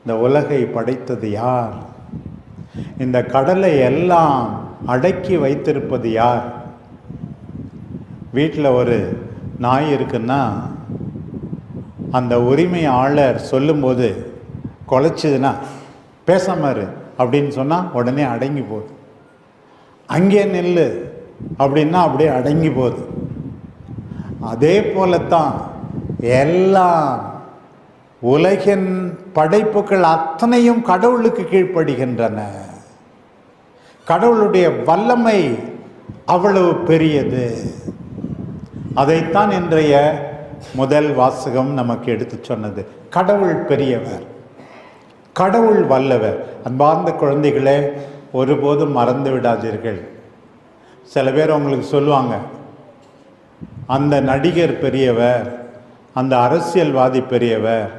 இந்த உலகை படைத்தது யார்? இந்த கடலை எல்லாம் அடக்கி வைத்திருப்பது யார்? வீட்டில் ஒரு நாய் இருக்குன்னா அந்த உரிமையாளர் சொல்லும்போது குலைச்சிதுன்னா பேசாம இரு அப்படின்னு சொன்னால் உடனே அடங்கி போகுது. அங்கே நில்லு அப்படின்னா அப்படியே அடங்கி போகுது. அதே போலத்தான் எல்லாம் உலகின் படைப்புகள் அத்தனையும் கடவுளுக்கு கீழ்ப்படுகின்றன. கடவுளுடைய வல்லமை அவ்வளவு பெரியது. அதைத்தான் இன்றைய முதல் வாசகம் நமக்கு எடுத்து சொன்னது. கடவுள் பெரியவர், கடவுள் வல்லவர். அன்பார்ந்த குழந்தைகளே, ஒருபோதும் மறந்து விடாதீர்கள். சில பேர் உங்களுக்கு சொல்லுவாங்க, அந்த நடிகர் பெரியவர், அந்த அரசியல்வாதி பெரியவர்,